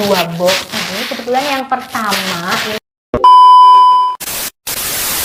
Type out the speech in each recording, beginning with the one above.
dua box. Nah, ini kebetulan yang pertama.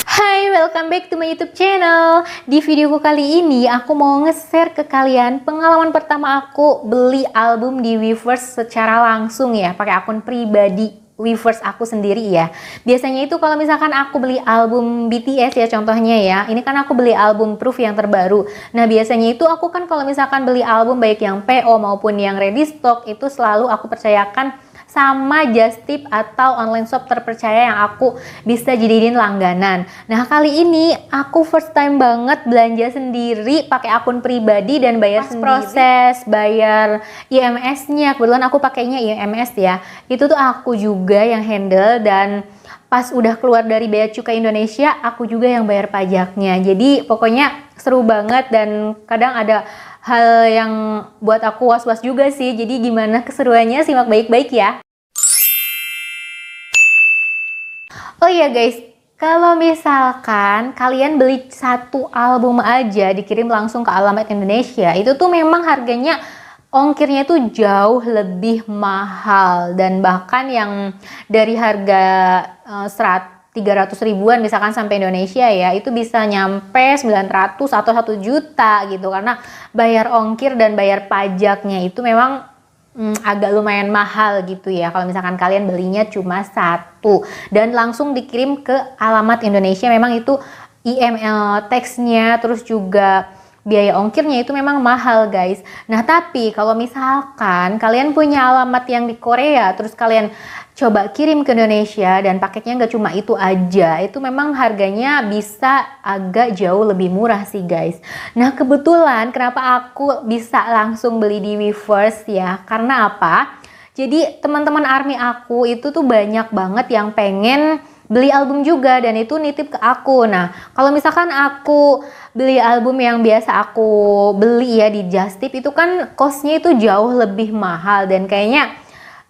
Hai, welcome back to my YouTube channel. Di videoku kali ini aku mau nge-share ke kalian pengalaman pertama aku beli album di Weverse secara langsung ya, pakai akun pribadi Weverse aku sendiri ya. Biasanya itu kalau misalkan aku beli album BTS ya contohnya ya, ini kan aku beli album Proof yang terbaru. Nah biasanya itu aku kan kalau misalkan beli album baik yang PO maupun yang ready stock itu selalu aku percayakan sama Just Tip atau online shop terpercaya yang aku bisa jadiin langganan. Nah kali ini aku first time banget belanja sendiri pakai akun pribadi dan bayar sendiri. Proses bayar IMS-nya, kebetulan aku pakainya IMS ya, itu tuh aku juga yang handle, dan pas udah keluar dari bea cukai Indonesia aku juga yang bayar pajaknya. Jadi pokoknya seru banget, dan kadang ada hal yang buat aku was-was juga sih. Jadi gimana keseruannya, simak baik-baik ya. Oh iya guys, kalau misalkan kalian beli satu album aja dikirim langsung ke alamat Indonesia, itu tuh memang harganya ongkirnya tuh jauh lebih mahal, dan bahkan yang dari harga 300 ribuan misalkan sampai Indonesia ya, itu bisa nyampe 900 atau 1 juta gitu, karena bayar ongkir dan bayar pajaknya itu memang agak lumayan mahal gitu ya kalau misalkan kalian belinya cuma satu dan langsung dikirim ke alamat Indonesia. Memang itu IML tax-nya terus juga biaya ongkirnya itu memang mahal guys. Nah tapi kalau misalkan kalian punya alamat yang di Korea terus kalian coba kirim ke Indonesia dan paketnya nggak cuma itu aja, itu memang harganya bisa agak jauh lebih murah sih guys. Nah kebetulan kenapa aku bisa langsung beli di Weverse ya, karena apa? Jadi teman-teman ARMY aku itu tuh banyak banget yang pengen beli album juga, dan itu nitip ke aku. Nah kalau misalkan aku beli album yang biasa aku beli ya di Just Tip, itu kan costnya itu jauh lebih mahal dan kayaknya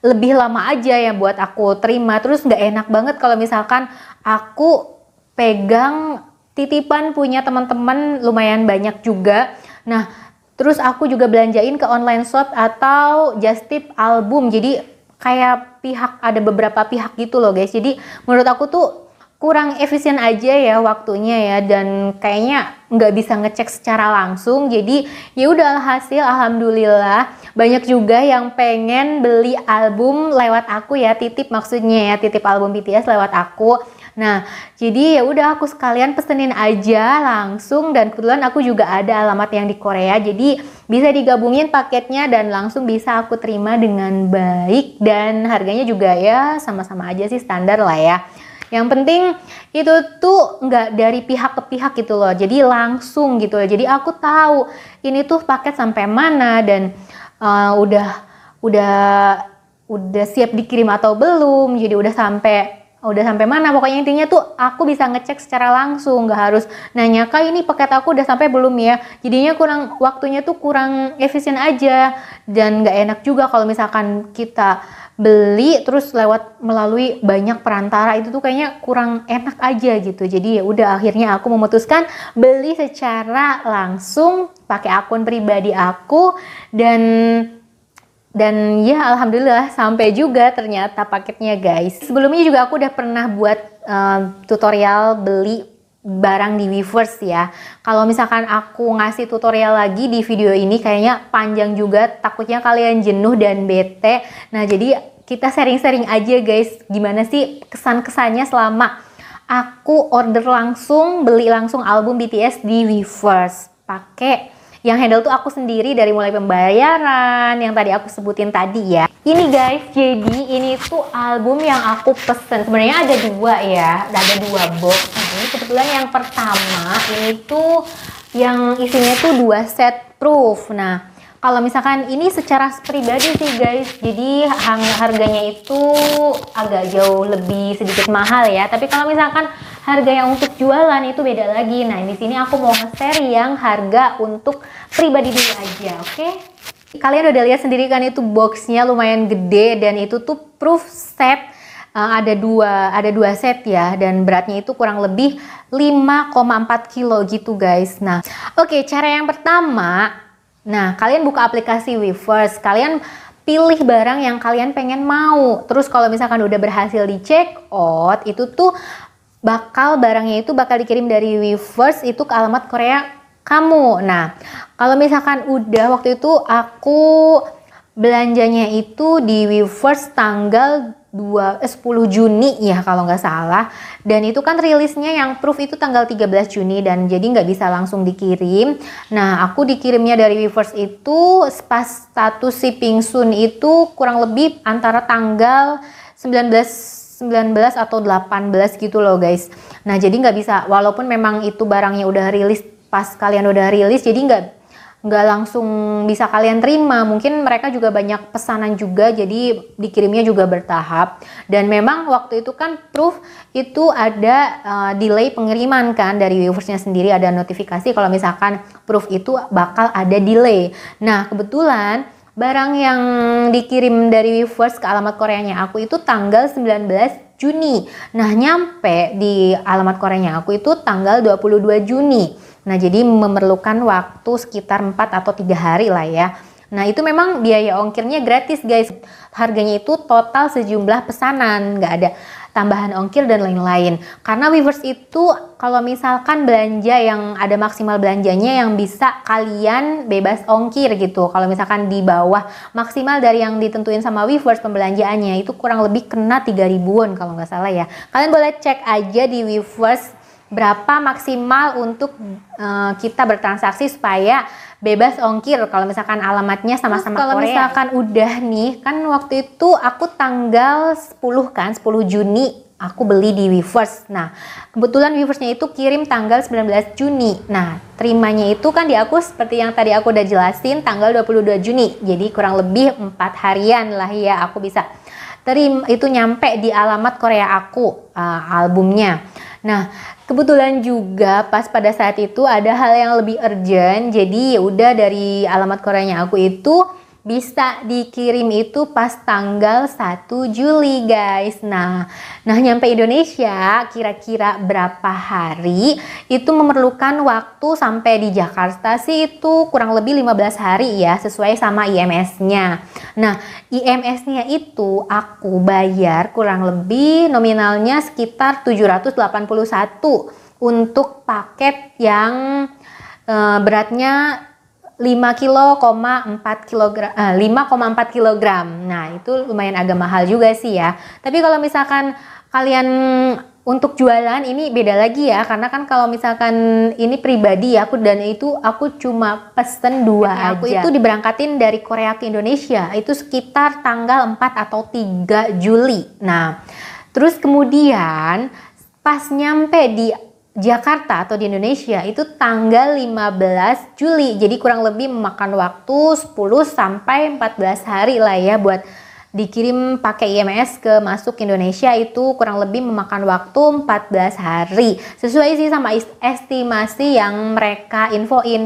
lebih lama aja ya buat aku terima. Terus nggak enak banget kalau misalkan aku pegang titipan punya teman-teman lumayan banyak juga. Nah terus aku juga belanjain ke online shop atau Just Tip album, jadi kayak ada beberapa pihak gitu loh guys. Jadi menurut aku tuh kurang efisien aja ya waktunya ya, dan kayaknya nggak bisa ngecek secara langsung. Jadi ya udah, hasil alhamdulillah banyak juga yang pengen beli album lewat aku ya, titip maksudnya ya, titip album BTS lewat aku. Nah jadi ya udah aku sekalian pesenin aja langsung, dan kebetulan aku juga ada alamat yang di Korea, jadi bisa digabungin paketnya dan langsung bisa aku terima dengan baik, dan harganya juga ya sama-sama aja sih, standar lah ya. Yang penting itu tuh nggak dari pihak ke pihak gitu loh, jadi langsung gitu loh. Jadi aku tahu ini tuh paket sampai mana dan udah siap dikirim atau belum. Jadi udah sampai mana. Pokoknya intinya tuh aku bisa ngecek secara langsung, nggak harus nanya kak ini paket aku udah sampai belum ya. Jadinya waktunya tuh kurang efisien aja, dan nggak enak juga kalau misalkan kita beli terus melalui banyak perantara, itu tuh kayaknya kurang enak aja gitu. Jadi ya udah, akhirnya aku memutuskan beli secara langsung pakai akun pribadi aku, dan ya alhamdulillah sampai juga ternyata paketnya guys. Sebelumnya juga aku udah pernah buat tutorial beli barang di Weverse ya. Kalau misalkan aku ngasih tutorial lagi di video ini kayaknya panjang juga, takutnya kalian jenuh dan bete. Nah jadi kita sharing-sharing aja guys, gimana sih kesan-kesannya selama aku order langsung, beli langsung album BTS di Weverse. Pakai yang handle tuh aku sendiri dari mulai pembayaran yang tadi aku sebutin tadi ya. Ini guys, jadi ini tuh album yang aku pesen. Sebenarnya ada dua ya, ada dua box. Nah, ini kebetulan yang pertama ini tuh yang isinya tuh 2 set Proof. Nah kalau misalkan ini secara pribadi sih guys, jadi harganya itu agak jauh lebih sedikit mahal ya. Tapi kalau misalkan harga yang untuk jualan itu beda lagi. Nah di sini aku mau nge-share yang harga untuk pribadi dulu aja, oke? Kalian udah lihat sendiri kan itu boxnya lumayan gede, dan itu tuh Proof set. Ada dua set ya, dan beratnya itu kurang lebih 5,4 kilo gitu guys. Nah oke, cara yang pertama, nah kalian buka aplikasi Weverse, kalian pilih barang yang kalian pengen mau. Terus kalau misalkan udah berhasil di check out, itu tuh barangnya itu bakal dikirim dari Weverse itu ke alamat Korea kamu. Nah, kalau misalkan udah, waktu itu aku belanjanya itu di Weverse tanggal 10 Juni ya kalau nggak salah, dan itu kan rilisnya yang proof itu tanggal 13 Juni dan jadi nggak bisa langsung dikirim. Nah, aku dikirimnya dari Weverse itu pas status shipping soon itu kurang lebih antara tanggal 19 atau 18 gitu loh guys. Nah, jadi nggak bisa, walaupun memang itu barangnya udah rilis, pas kalian udah rilis, jadi nggak langsung bisa kalian terima. Mungkin mereka juga banyak pesanan juga, jadi dikirimnya juga bertahap. Dan memang waktu itu kan proof itu ada delay pengiriman kan, dari Weverse-nya sendiri ada notifikasi kalau misalkan proof itu bakal ada delay. Nah, kebetulan barang yang dikirim dari Weverse ke alamat Koreanya aku itu tanggal 19 Juni. Nah, nyampe di alamat Koreanya aku itu tanggal 22 Juni. Nah, jadi memerlukan waktu sekitar 4 atau 3 hari lah ya. Nah, itu memang biaya ongkirnya gratis guys. Harganya itu total sejumlah pesanan, nggak ada tambahan ongkir dan lain-lain. Karena Weverse itu kalau misalkan belanja yang ada maksimal belanjanya yang bisa kalian bebas ongkir gitu. Kalau misalkan di bawah maksimal dari yang ditentuin sama Weverse pembelanjaannya itu kurang lebih kena 3.000-an kalau nggak salah ya. Kalian boleh cek aja di Weverse berapa maksimal untuk kita bertransaksi supaya bebas ongkir kalau misalkan alamatnya sama-sama Korea. Kalau misalkan udah nih, kan waktu itu aku tanggal 10 kan, 10 Juni aku beli di Weverse. Nah, kebetulan Weverse-nya itu kirim tanggal 19 Juni. Nah, terimanya itu kan di aku seperti yang tadi aku udah jelasin tanggal 22 Juni. Jadi kurang lebih 4 harian lah ya aku bisa terima, itu nyampe di alamat Korea aku albumnya. Nah, kebetulan juga pas pada saat itu ada hal yang lebih urgent, jadi ya udah dari alamat Koreanya aku itu bisa dikirim itu pas tanggal 1 Juli guys. Nah nyampe Indonesia kira-kira berapa hari, itu memerlukan waktu sampai di Jakarta sih itu kurang lebih 15 hari ya, sesuai sama IMS-nya. Nah, IMS-nya itu aku bayar kurang lebih nominalnya sekitar 781 untuk paket yang beratnya 5,4 kg. Nah, itu lumayan agak mahal juga sih ya. Tapi kalau misalkan kalian untuk jualan ini beda lagi ya, karena kan kalau misalkan ini pribadi ya, aku cuma pesen 2 aja. Aku itu diberangkatin dari Korea ke Indonesia itu sekitar tanggal 4 atau 3 Juli. Nah, terus kemudian pas nyampe di Jakarta atau di Indonesia itu tanggal 15 Juli. Jadi kurang lebih memakan waktu 10 sampai 14 hari lah ya buat dikirim pakai IMS ke masuk Indonesia, itu kurang lebih memakan waktu 14 hari. Sesuai sih sama estimasi yang mereka infoin,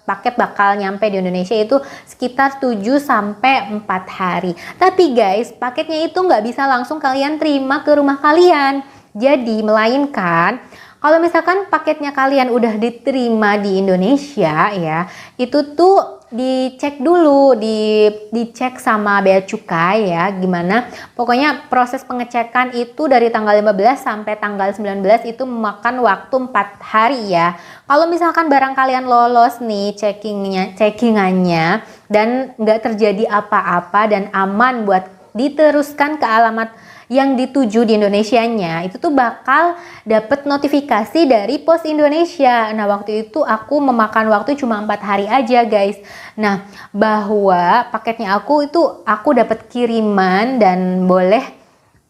paket bakal nyampe di Indonesia itu sekitar 7 sampai 4 hari. Tapi guys, paketnya itu nggak bisa langsung kalian terima ke rumah kalian. Jadi melainkan kalau misalkan paketnya kalian udah diterima di Indonesia ya, itu tuh dicek dulu, dicek sama bea cukai ya, gimana. Pokoknya proses pengecekan itu dari tanggal 15 sampai tanggal 19 itu memakan waktu 4 hari ya. Kalau misalkan barang kalian lolos nih checkingannya dan nggak terjadi apa-apa dan aman buat diteruskan ke alamat yang dituju di Indonesianya, itu tuh bakal dapet notifikasi dari Pos Indonesia. Nah, waktu itu aku memakan waktu cuma 4 hari aja guys. Nah, bahwa paketnya aku dapat kiriman dan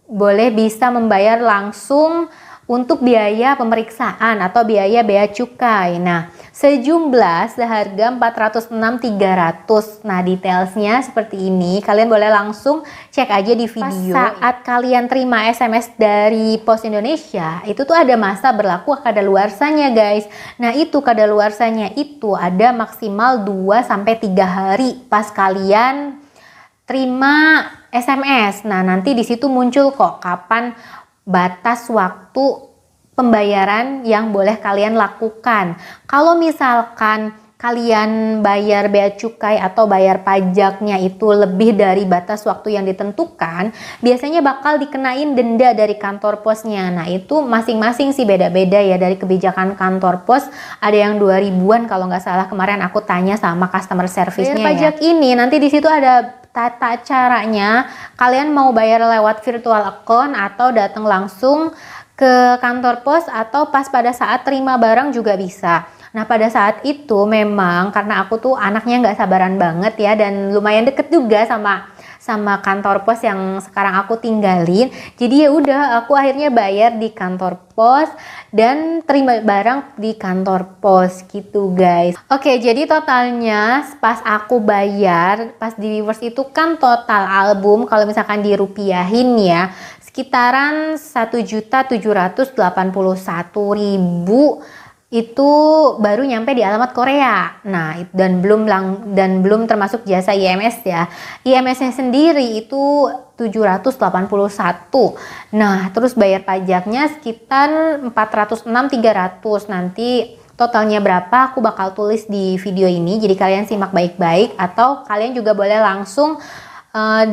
boleh bisa membayar langsung untuk biaya pemeriksaan atau biaya bea cukai. Nah, sejumlah seharga 406.300. Nah, detailsnya seperti ini. Kalian boleh langsung cek aja di video. Pas saat kalian terima SMS dari Pos Indonesia, itu tuh ada masa berlaku kadaluarsanya guys. Nah, itu kadaluarsanya itu ada maksimal 2 sampai 3 hari pas kalian terima SMS. Nah, nanti di situ muncul kok kapan batas waktu pembayaran yang boleh kalian lakukan. Kalau misalkan kalian bayar bea cukai atau bayar pajaknya itu lebih dari batas waktu yang ditentukan, biasanya bakal dikenain denda dari kantor posnya. Nah, itu masing-masing sih beda-beda ya dari kebijakan kantor pos. Ada yang 2000-an kalau nggak salah, kemarin aku tanya sama customer service-nya ya. Pajak ini nanti di situ ada tata caranya. Kalian mau bayar lewat virtual account atau datang langsung ke kantor pos, atau pas pada saat terima barang juga bisa. Nah, pada saat itu memang karena aku tuh anaknya nggak sabaran banget ya, dan lumayan deket juga sama kantor pos yang sekarang aku tinggalin. Jadi ya udah, aku akhirnya bayar di kantor pos dan terima barang di kantor pos gitu guys. Oke, jadi totalnya pas aku bayar, pas di reverse itu kan total album kalau misalkan dirupiahin ya, sekitaran 1.781.000 itu baru nyampe di alamat Korea. Nah, dan belum termasuk jasa IMS ya. IMS-nya sendiri itu 781. Nah, terus bayar pajaknya sekitar 406.300. Nanti totalnya berapa aku bakal tulis di video ini. Jadi kalian simak baik-baik, atau kalian juga boleh langsung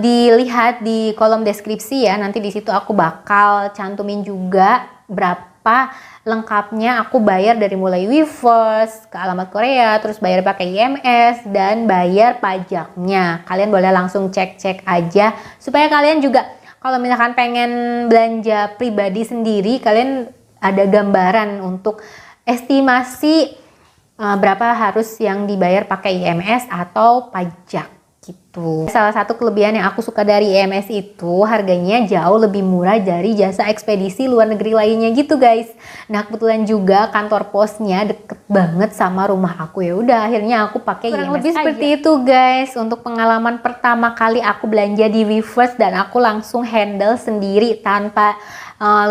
dilihat di kolom deskripsi ya. Nanti di situ aku bakal cantumin juga berapa lengkapnya aku bayar dari mulai Weverse ke alamat Korea, terus bayar pakai IMS dan bayar pajaknya. Kalian boleh langsung cek-cek aja supaya kalian juga kalau misalkan pengen belanja pribadi sendiri, kalian ada gambaran untuk estimasi berapa harus yang dibayar pakai IMS atau pajak gitu. Salah satu kelebihan yang aku suka dari IMS itu harganya jauh lebih murah dari jasa ekspedisi luar negeri lainnya gitu guys. Nah, kebetulan juga kantor posnya deket banget sama rumah aku, ya udah akhirnya aku pakai IMS. Kurang lebih seperti itu guys untuk pengalaman pertama kali aku belanja di Weverse, dan aku langsung handle sendiri tanpa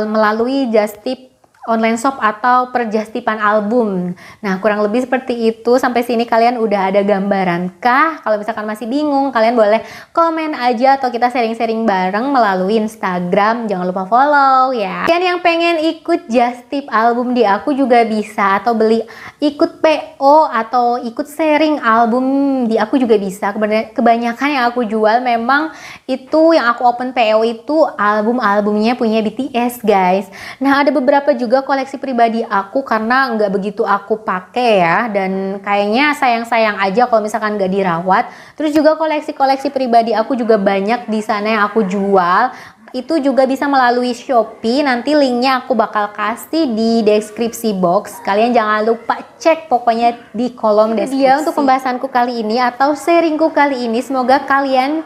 melalui just tip online shop atau perjustipan album. Nah, kurang lebih seperti itu. Sampai sini kalian udah ada gambaran kah? Kalau misalkan masih bingung, kalian boleh komen aja atau kita sharing-sharing bareng melalui Instagram. Jangan lupa follow ya. Dan yang pengen ikut just tip album di aku juga bisa, atau beli ikut PO atau ikut sharing album di aku juga bisa. Kebanyakan yang aku jual memang itu yang aku open PO itu album-albumnya punya BTS guys. Nah, ada beberapa juga koleksi pribadi aku karena nggak begitu aku pakai ya, dan kayaknya sayang-sayang aja kalau misalkan nggak dirawat. Terus juga koleksi-koleksi pribadi aku juga banyak di sana yang aku jual. Itu juga bisa melalui Shopee. Nanti linknya aku bakal kasih di deskripsi box. Kalian jangan lupa cek pokoknya di kolom deskripsi. Dia untuk pembahasanku kali ini atau sharingku kali ini. Semoga kalian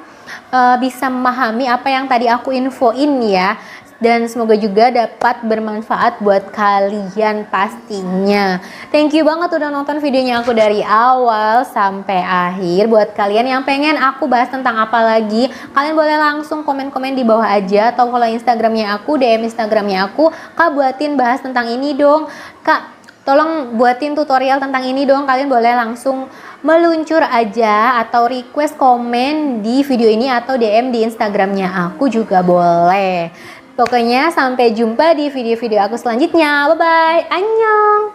bisa memahami apa yang tadi aku infoin ya. Dan semoga juga dapat bermanfaat buat kalian pastinya. Thank you banget udah nonton videonya aku dari awal sampai akhir. Buat kalian yang pengen aku bahas tentang apa lagi, kalian boleh langsung komen-komen di bawah aja, atau follow Instagramnya aku, DM Instagramnya aku. Kak, buatin bahas tentang ini dong. Kak, tolong buatin tutorial tentang ini dong. Kalian boleh langsung meluncur aja atau request komen di video ini, atau DM di Instagramnya aku juga boleh. Pokoknya sampai jumpa di video-video aku selanjutnya. Bye-bye. Annyeong.